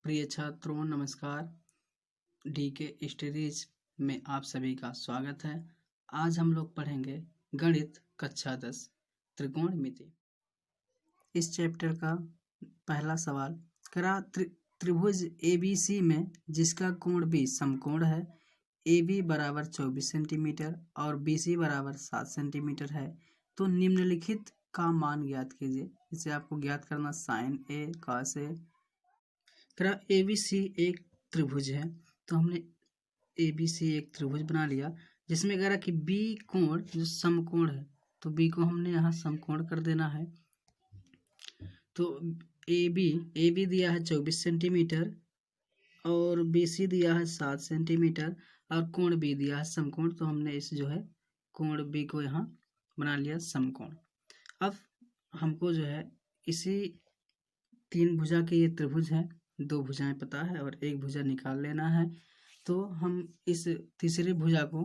प्रिय छात्रों नमस्कार। डीके स्टडीज में आप सभी का स्वागत है। आज हम लोग पढ़ेंगे गणित कक्षा 10 त्रिकोणमिति। इस चैप्टर का पहला सवाल करा त्रिभुज ABC में जिसका कोण B समकोण है, AB बराबर 24 सेंटीमीटर और BC बराबर 7 सेंटीमीटर है, तो निम्नलिखित का मान ज्ञात कीजिए। इसे आपको ज्ञात करना साइन A cos A। करा ABC एक त्रिभुज है, तो हमने ABC एक त्रिभुज बना लिया जिसमें कह रहा कि B कोण जो समकोण है, तो B को हमने यहाँ समकोण कर देना है। तो AB दिया है 24 सेंटीमीटर और BC दिया है 7 सेंटीमीटर और कोण B दिया है समकोण, तो हमने इस जो है कोण B को यहाँ बना लिया समकोण। अब हमको जो है इसी तीन भुजा के ये त्रिभुज है, दो भुजाएं पता है और एक भुजा निकाल लेना है। तो हम इस तीसरी भुजा को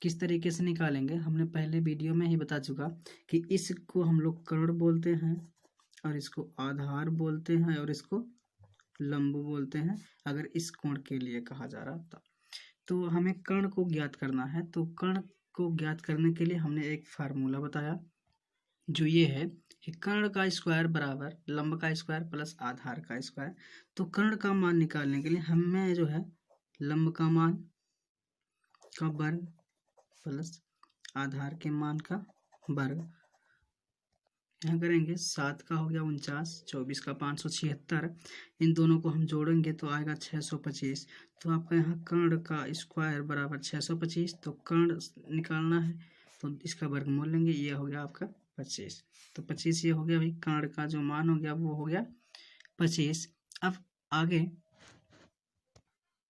किस तरीके से निकालेंगे, हमने पहले वीडियो में ही बता चुका कि इसको हम लोग कर्ण बोलते हैं और इसको आधार बोलते हैं और इसको लंब बोलते हैं, अगर इस कोण के लिए कहा जा रहा था। तो हमें कर्ण को ज्ञात करना है, तो कर्ण को ज्ञात करने के लिए हमने एक फार्मूला बताया जो ये है कि कर्ण का स्क्वायर बराबर लंब का स्क्वायर प्लस आधार का स्क्वायर। तो कर्ण का मान निकालने के लिए हमें जो है लंब का मान का वर्ग प्लस आधार के मान का वर्ग, यहाँ करेंगे 7 का हो गया 49, 24 का 576, इन दोनों को हम जोड़ेंगे तो आएगा 625। तो आपका यहाँ कर्ण का स्क्वायर बराबर 625, तो कर्ण निकालना है तो इसका वर्गमूल लेंगे, ये हो गया आपका 25। तो 25 ये हो गया भाई, कर्ण का जो मान हो गया वो हो गया 25। अब आगे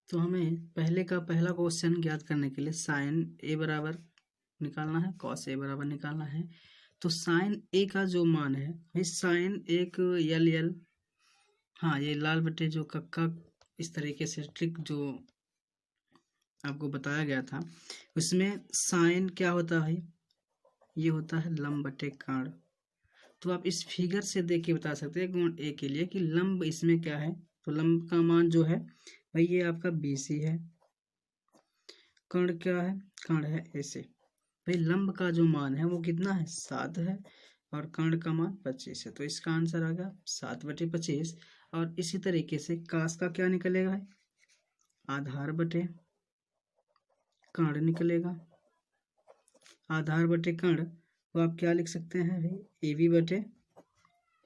तो हमें पहले का पहला क्वेश्चन ज्ञात करने के लिए साइन A बराबर निकालना है, कॉस A बराबर निकालना है। तो साइन A का जो मान है भाई, साइन एक यल हाँ ये लाल बटे जो कक्का इस तरीके से ट्रिक जो आपको बताया गया था उसमें साइन क्या होता है भाई, ये होता है लंब बटे कर्ण। तो आप इस फिगर से देख के बता सकते हैं कोण A के लिए कि लंब इसमें क्या है, तो लंब का मान जो है भाई ये आपका BC है, कर्ण क्या है, कर्ण है AC। भाई लंब का जो मान है वो कितना है 7 है और कर्ण का मान 25 है, तो इसका आंसर आ गया 7/25। और इसी तरीके से कास का क्या निकलेगा भाई, आधार बटे कर्ण निकलेगा, आधार बटे कर्ण, तो आप क्या लिख सकते हैं भाई AB बटे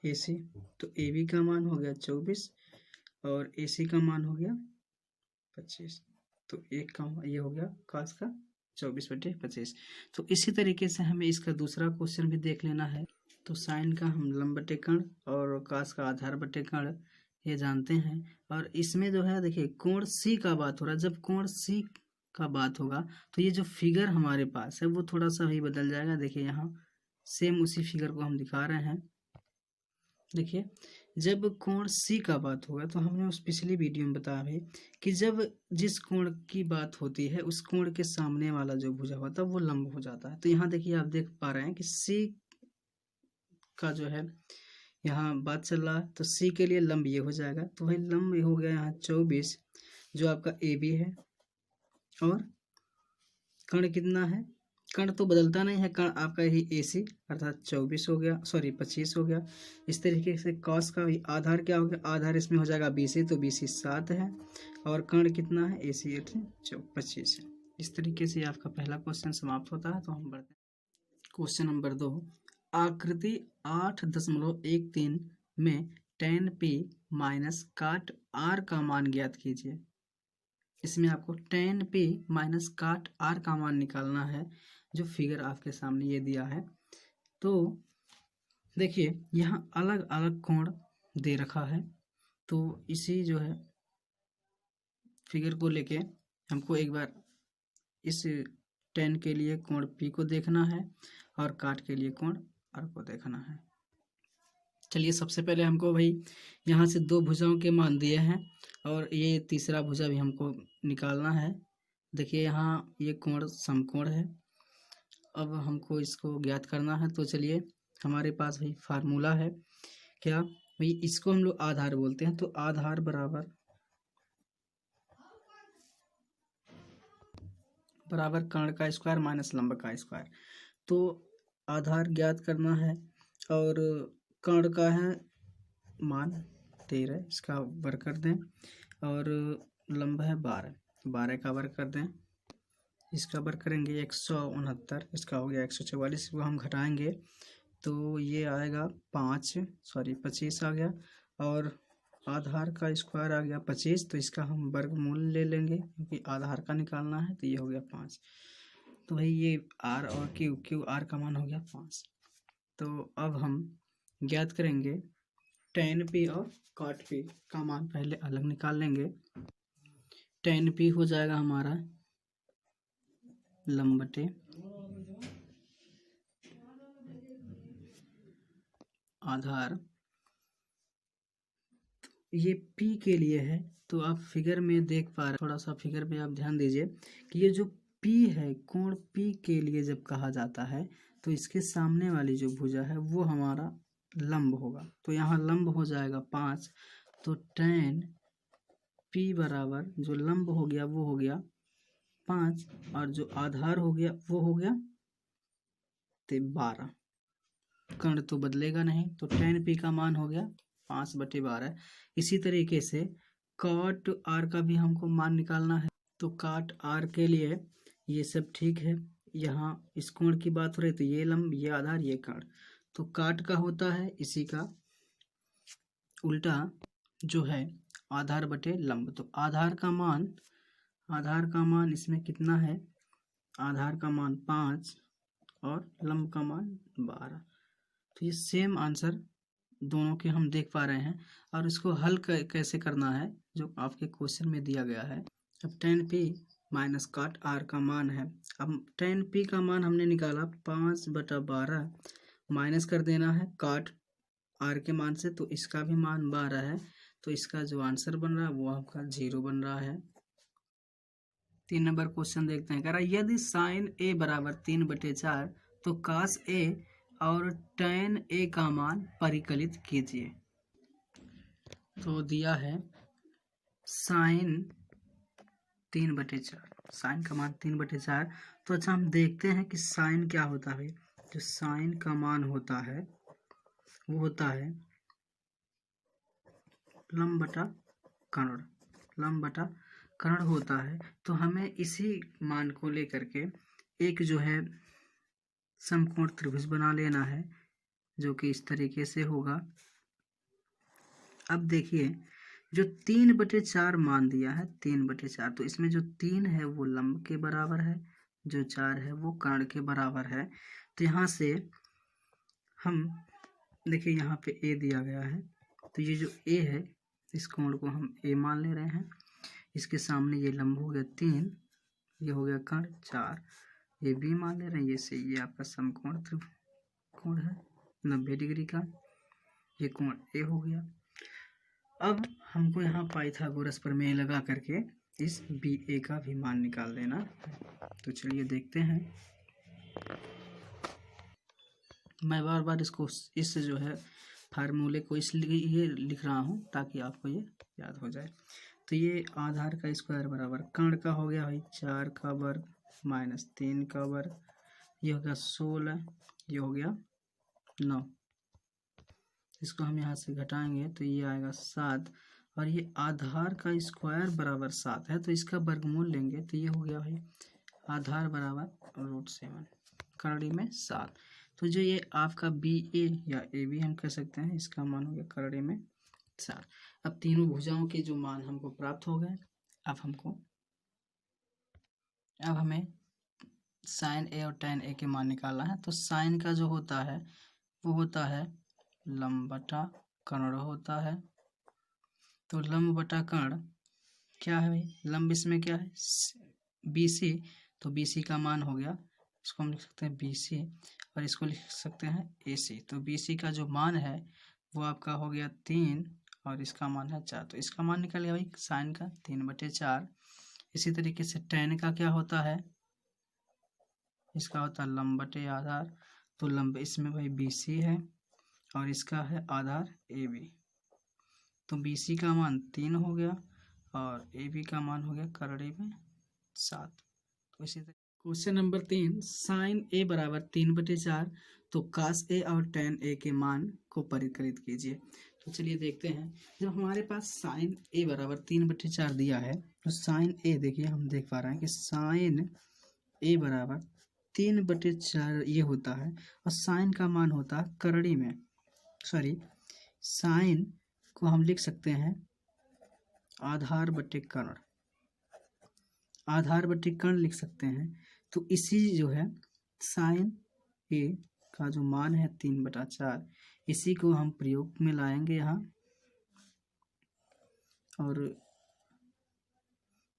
AC। तो AB का मान हो गया 24 और AC का मान हो गया 25, तो एक का ये हो गया कास का 24/25। तो इसी तरीके से हमें इसका दूसरा क्वेश्चन भी देख लेना है। तो साइन का हम लंब बटे कर्ण और कास का आधार बटे कर्ण ये जानते हैं, और इसमें जो है देखिए कोण C का बात हो रहा है। जब कोण C का बात होगा तो ये जो फिगर हमारे पास है वो थोड़ा सा ही बदल जाएगा। देखिए यहाँ सेम उसी फिगर को हम दिखा रहे हैं। देखिए जब कोण C का बात होगा तो हमने उस पिछली वीडियो में बताया है कि जब जिस कोण की बात होती है उस कोण के सामने वाला जो भुजा होता है वो लंब हो जाता है। तो यहाँ देखिए आप देख पा रहे हैं कि C का जो है यहाँ बात चल रहा है, तो C के लिए लंब ये हो जाएगा। तो भाई लंब हो गया यहाँ 24 जो आपका AB है, और कर्ण कितना है, कर्ण तो बदलता नहीं है, कर्ण आपका ही AC अर्थात 24 हो गया, सॉरी 25 हो गया। इस तरीके से कॉस का भी आधार क्या हो गया, आधार इसमें हो जाएगा BC, तो BC 7 है और कर्ण कितना है AC 25 है। इस तरीके से आपका पहला क्वेश्चन समाप्त होता है। तो हम बढ़ते हैं क्वेश्चन नंबर 2। आकृति 8.13 में tan P माइनस काट R का मान ज्ञात कीजिए। इसमें आपको tan P माइनस काट R का मान निकालना है, जो फिगर आपके सामने ये दिया है। तो देखिए यहाँ अलग अलग कोण दे रखा है, तो इसी जो है फिगर को लेके हमको एक बार इस tan के लिए कोण P को देखना है और काट के लिए कोण R को देखना है। चलिए सबसे पहले हमको भाई यहाँ से दो भुजाओं के मान दिए हैं और ये तीसरा भुजा भी हमको निकालना है। देखिए यहाँ ये कोण समकोण है, अब हमको इसको ज्ञात करना है। तो चलिए हमारे पास भाई फार्मूला है क्या, भाई इसको हम लोग आधार बोलते हैं। तो आधार बराबर कर्ण का स्क्वायर माइनस लंब का स्क्वायर। तो आधार ज्ञात करना है और कर्ण का है मान 13, इसका वर्ग कर दें, और लंब है 12, 12 का वर्ग कर दें, इसका वर्ग करेंगे 169, इसका हो गया 144, को हम घटाएंगे तो ये आएगा 25 आ गया, और आधार का स्क्वायर आ गया 25, तो इसका हम वर्गमूल ले लेंगे क्योंकि आधार का निकालना है। तो ये हो गया 5। तो भाई ये आर और क्यू आर का मान हो गया 5। तो अब हम ज्ञात करेंगे tan p और cot p का मान पहले अलग निकाल लेंगे। tan p हो जाएगा हमारा लंब बटे आधार, ये p के लिए है। तो आप फिगर में देख पा रहे, थोड़ा सा फिगर पे आप ध्यान दीजिए कि ये जो p है, कोण p के लिए जब कहा जाता है तो इसके सामने वाली जो भुजा है वो हमारा लंब होगा। तो यहाँ लंब हो जाएगा 5। तो tan p बराबर जो लंब हो गया वो हो गया 5, और जो आधार हो गया वो हो गया 12। कर्ण तो बदलेगा नहीं, तो tan p का मान हो गया 5/12। इसी तरीके से cot r का भी हमको मान निकालना है। तो cot r के लिए ये सब ठीक है। यहाँ इस कोण की बात हो रही, तो ये लंब, ये आधार, ये कर्ण। तो काट का होता है इसी का उल्टा जो है आधार बटे लंब। तो आधार का मान इसमें कितना है, आधार का मान 5 और लंब का मान 12। तो ये सेम आंसर दोनों के हम देख पा रहे हैं। और इसको हल कैसे करना है जो आपके क्वेश्चन में दिया गया है। अब tan p minus cot r का मान है। अब tan p का मान हमने निकाला 5/12, माइनस कर देना है cot r के मान से, तो इसका भी मान 12 है। तो इसका जो आंसर बन रहा है वो आपका 0 बन रहा है। 3 नंबर क्वेश्चन देखते हैं। कह रहा है यदि sin a बराबर 3/4 तो cos a और tan a का मान परिकलित कीजिए। तो दिया है sin 3/4, साइन का मान 3/4। तो अच्छा हम देखते हैं कि साइन क्या होता है। जो साइन का मान होता है वो होता है लंब बटा कर्ण होता है। तो हमें इसी मान को लेकर के एक जो है समकोण त्रिभुज बना लेना है, जो कि इस तरीके से होगा। अब देखिए जो 3/4 मान दिया है, 3/4, तो इसमें जो 3 है वो लंब के बराबर है, जो 4 है वो कर्ण के बराबर है। तो यहाँ से हम देखिए यहाँ पे a दिया गया है, तो ये जो a है इस कोण को हम a मान ले रहे हैं। इसके सामने ये लंब हो गया 3, ये हो गया कर्ण 4, ये b मान ले रहे हैं। ये आपका समकोण त्रिकोण है 90 डिग्री का, ये कोण a हो गया। अब हमको यहाँ पाइथागोरस प्रमेय लगा करके इस बी ए का भी मान निकाल देना। तो चलिए देखते हैं। मैं बार बार इसको इस जो है फार्मूले को इसलिए लिख रहा हूँ ताकि आपको ये याद हो जाए। तो ये आधार का स्क्वायर बराबर कर्ण का हो गया भाई 4 का वर्ग माइनस 3 का वर्ग, ये हो गया 16, ये हो गया 9। इसको हम यहाँ से घटाएंगे तो ये आएगा 7, और ये आधार का स्क्वायर बराबर 7 है, तो इसका वर्गमूल लेंगे तो ये हो गया भाई आधार बराबर √7, करड़ी में 7। तो जो ये आपका बी ए या ए बी हम कह सकते हैं, इसका मान हो गया करड़ी में 7। अब तीनों भुजाओं के जो मान हमको प्राप्त हो गए। अब हमें साइन ए और tan ए के मान निकालना है। तो साइन का जो होता है वो होता है लंब बटा कर्ण होता है। तो लंब बटा कर्ण क्या है भाई, लंब इसमें क्या है BC, तो BC का मान हो गया, इसको हम लिख सकते हैं BC, और इसको लिख सकते हैं AC। तो BC का जो मान है वो आपका हो गया 3, और इसका मान है 4। तो इसका मान निकल गया भाई साइन का 3/4। इसी तरीके से tan का क्या होता है, इसका होता है लंब बटे आधार। तो लंब इसमें भाई BC है और इसका है आधार AB। तो BC का मान 3 हो गया और AB का मान हो गया करड़ी में 7। तो इसी तरह क्वेश्चन नंबर 3, साइन A बराबर 3/4, तो कास A और tan A के मान को परिकलित कीजिए। तो चलिए देखते हैं। जब हमारे पास साइन A बराबर 3/4 दिया है, तो साइन A देखिए हम देख पा रहे हैं कि साइन A बराबर 3/4 ये होता है और साइन का मान होता है करड़ी में, सॉरी साइन को हम लिख सकते हैं आधार बटे कर्ण, आधार बटे कर्ण लिख सकते हैं। तो इसी जो है साइन ए का जो मान है 3/4, इसी को हम प्रयोग में लाएंगे यहाँ। और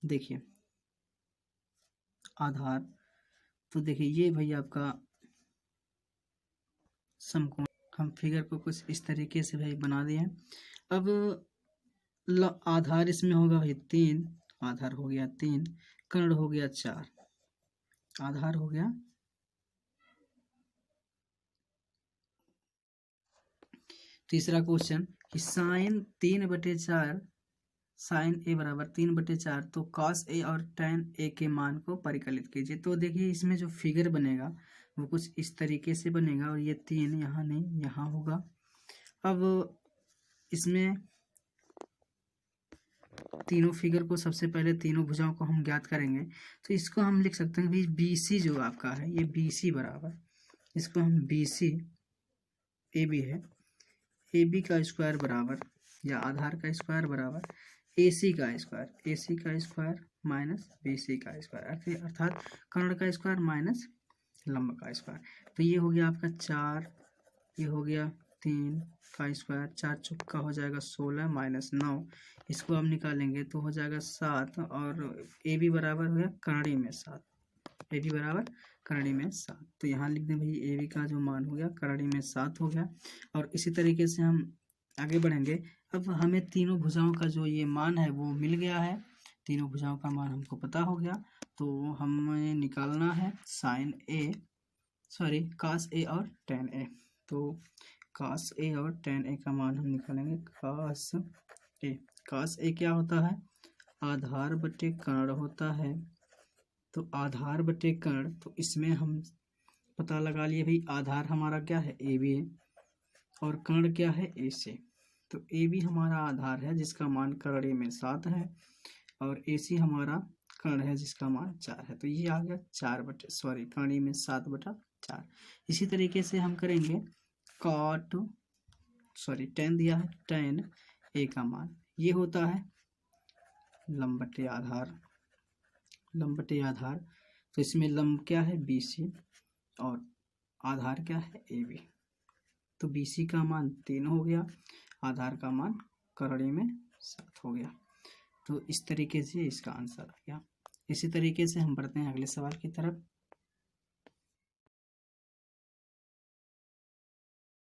देखिए आधार, तो देखिए ये भैया आपका समकोण, हम फिगर को कुछ इस तरीके से भाई बना दिए हैं। अब आधार इसमें होगा भाई 3, आधार हो गया 3, कर्ण हो गया 4, आधार हो गया। तीसरा क्वेश्चन कि साइन 3/4, साइन ए बराबर 3/4, तो कॉस ए और tan ए के मान को परिकलित कीजिए। तो देखिए इसमें जो फिगर बनेगा वो कुछ इस तरीके से बनेगा और ये 3 यहाँ नहीं यहाँ होगा। अब इसमें तीनों फिगर को सबसे पहले तीनों भुजाओं को हम ज्ञात करेंगे। तो इसको हम लिख सकते हैं कि BC जो आपका है ये BC बराबर, इसको हम BC AB है, AB का स्क्वायर बराबर या आधार का स्क्वायर बराबर AC का स्क्वायर, AC का स्क्वायर माइनस BC का स्क्वायर, अर्थात कर्ण का स्क्वायर माइनस लंब का स्क्वायर। तो ये हो गया आपका 4, ये हो गया 3 का स्क्वायर, 4 चौका हो जाएगा 16 माइनस 9, इसको हम निकालेंगे तो हो जाएगा 7, और AB बराबर हो गया करड़ी में 7, AB बराबर करड़ी में 7। तो यहाँ लिख दें भाई AB का जो मान हो गया करड़ी में 7 हो गया। और इसी तरीके से हम आगे बढ़ेंगे। अब हमें तीनों भुजाओं का जो ये मान है वो मिल गया है, तीनों भुजाओं का मान हमको पता हो गया। तो हमें निकालना है साइन ए, सॉरी कास ए और tan ए। तो कास ए और tan ए का मान हम निकालेंगे। कास ए क्या होता है, आधार बटे कर्ण होता है। तो आधार बटे कर्ण, तो इसमें हम पता लगा लिए भाई आधार हमारा क्या है AB और कर्ण क्या है AC। तो AB हमारा आधार है जिसका मान करड़ी में 7 है और AC हमारा कर्ण है जिसका मान 4 है। तो ये आ गया करड़ी में 7/4। इसी तरीके से हम करेंगे tan दिया है, tan A का मान ये होता है लंब बटे आधार, लंब बटे आधार। तो इसमें लंब क्या है BC और आधार क्या है AB। तो BC का मान 3 हो गया, आधार का मान करड़ी में 7 हो गया। तो इस तरीके से इसका आंसर आ गया। इसी तरीके से हम बढ़ते हैं अगले सवाल की तरफ।